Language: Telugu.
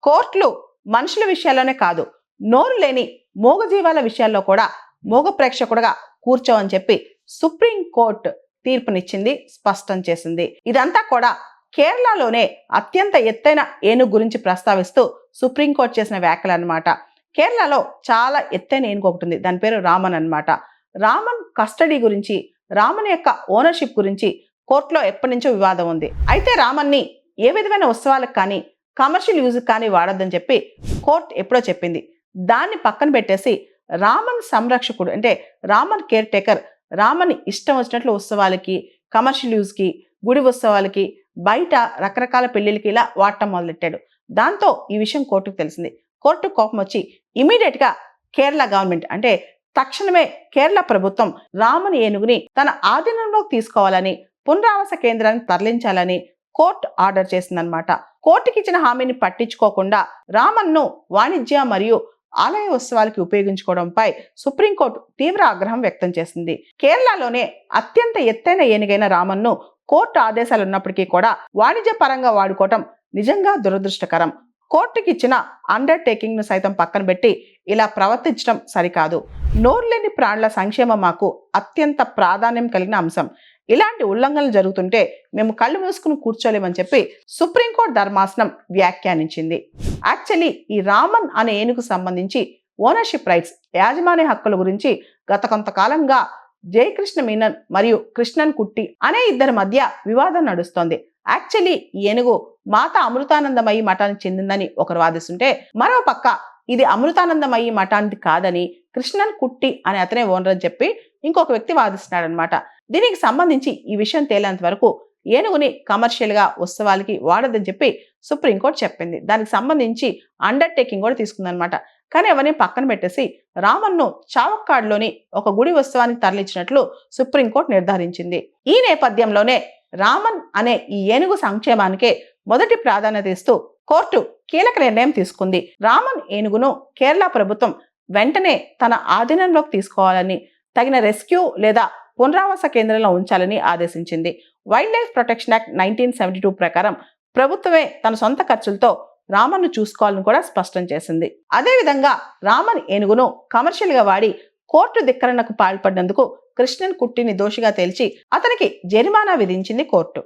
కోర్టులు మనుషుల విషయాల్లోనే కాదు, నోరు లేని మూగజీవాల విషయాల్లో కూడా మూగ ప్రేక్షకుడుగా కూర్చోవని చెప్పి సుప్రీం కోర్టు తీర్పునిచ్చింది, స్పష్టం చేసింది. ఇదంతా కూడా కేరళలోనే అత్యంత ఎత్తైన ఏనుగు గురించి ప్రస్తావిస్తూ సుప్రీంకోర్టు చేసిన వ్యాఖ్యలు అన్నమాట. కేరళలో చాలా ఎత్తైన ఏనుగు ఒకటి ఉంది, దాని పేరు రామన్ అన్నమాట. రామన్ కస్టడీ గురించి, రామన్ యొక్క ఓనర్షిప్ గురించి కోర్టులో ఎప్పటి నుంచో వివాదం ఉంది. అయితే రామన్ని ఏ విధమైన ఉత్సవాలకు కానీ కమర్షియల్ యూజ్కి కానీ వాడొద్దని చెప్పి కోర్టు ఎప్పుడో చెప్పింది. దాన్ని పక్కన పెట్టేసి రామన్ సంరక్షకుడు అంటే రామన్ కేర్ టేకర్ రామన్ ఇష్టం వచ్చినట్లు ఉత్సవాలకి, కమర్షియల్ యూజ్కి, గుడి ఉత్సవాలకి, బయట రకరకాల పెళ్లిళ్ళకి ఇలా వాడటం మొదలెట్టాడు. దాంతో ఈ విషయం కోర్టుకు తెలిసింది. కోర్టు కోపం వచ్చి ఇమీడియట్గా కేరళ గవర్నమెంట్ అంటే తక్షణమే కేరళ ప్రభుత్వం రామన్ ఏనుగుని తన ఆధీనంలోకి తీసుకోవాలని, పునరావాస కేంద్రానికి తరలించాలని కోర్టు ఆర్డర్ చేసిందనమాట. కోర్టుకి ఇచ్చిన హామీని పట్టించుకోకుండా రామన్ను వాణిజ్య మరియు ఆలయ ఉత్సవాలకి ఉపయోగించుకోవడంపై సుప్రీంకోర్టు తీవ్ర ఆగ్రహం వ్యక్తం చేసింది. కేరళలోనే అత్యంత ఎత్తైన ఏనుగైన రామన్ను కోర్టు ఆదేశాలు ఉన్నప్పటికీ కూడా వాణిజ్య పరంగా వాడుకోవటం నిజంగా దురదృష్టకరం. కోర్టుకి ఇచ్చిన అండర్టేకింగ్ ను సైతం పక్కన పెట్టి ఇలా ప్రవర్తించడం సరికాదు. నోరులేని ప్రాణుల సంక్షేమం మాకు అత్యంత ప్రాధాన్యం కలిగిన అంశం. ఇలాంటి ఉల్లంఘనలు జరుగుతుంటే మేము కళ్ళు మూసుకుని కూర్చోలేమని చెప్పి సుప్రీంకోర్టు ధర్మాసనం వ్యాఖ్యానించింది. యాక్చువల్లీ ఈ రామన్ అనే ఏనుగు సంబంధించి ఓనర్షిప్ రైట్స్, యాజమాన్య హక్కుల గురించి గత కొంతకాలంగా జయకృష్ణ మీనన్ మరియు కృష్ణన్ కుట్టి అనే ఇద్దరి మధ్య వివాదం నడుస్తోంది. యాక్చువల్లీ ఈ ఏనుగు మాత అమృతానందమయ్యి మఠానికి చెందిందని ఒకరు వాదిస్తుంటే, మరో పక్క ఇది అమృతానందమయ్యి మఠానికి కాదని కృష్ణన్ కుట్టి అనే అతనే ఓనర్ అని చెప్పి ఇంకొక వ్యక్తి వాదిస్తున్నాడు అనమాట. దీనికి సంబంధించి ఈ విషయం తేలేంత వరకు ఏనుగుని కమర్షియల్ గా ఉత్సవాలకి వాడదని చెప్పి సుప్రీంకోర్టు చెప్పింది. దానికి సంబంధించి అండర్టేకింగ్ కూడా తీసుకుందనమాట. కానీ అవన్నీ పక్కన పెట్టేసి రామన్ను చావక్కాడ్లోని ఒక గుడి ఉత్సవానికి తరలించినట్లు సుప్రీంకోర్టు నిర్ధారించింది. ఈ నేపథ్యంలోనే రామన్ అనే ఈ ఏనుగు సంక్షేమానికే మొదటి ప్రాధాన్యత ఇస్తూ కోర్టు కీలక నిర్ణయం తీసుకుంది. రామన్ ఏనుగును కేరళ ప్రభుత్వం వెంటనే తన ఆధీనంలోకి తీసుకోవాలని, తగిన రెస్క్యూ లేదా పునరావాస కేంద్రంలో ఉంచాలని ఆదేశించింది. వైల్డ్ లైఫ్ ప్రొటెక్షన్ యాక్ట్ 1972 ప్రకారం ప్రభుత్వమే తన సొంత ఖర్చులతో రామన్ను చూసుకోవాలని కూడా స్పష్టం చేసింది. అదేవిధంగా రామన్ ఏనుగును కమర్షియల్ గా వాడి కోర్టు ధిక్కరణకు పాల్పడినందుకు కృష్ణన్ కుట్టిని దోషిగా తేల్చి అతనికి జరిమానా విధించింది కోర్టు.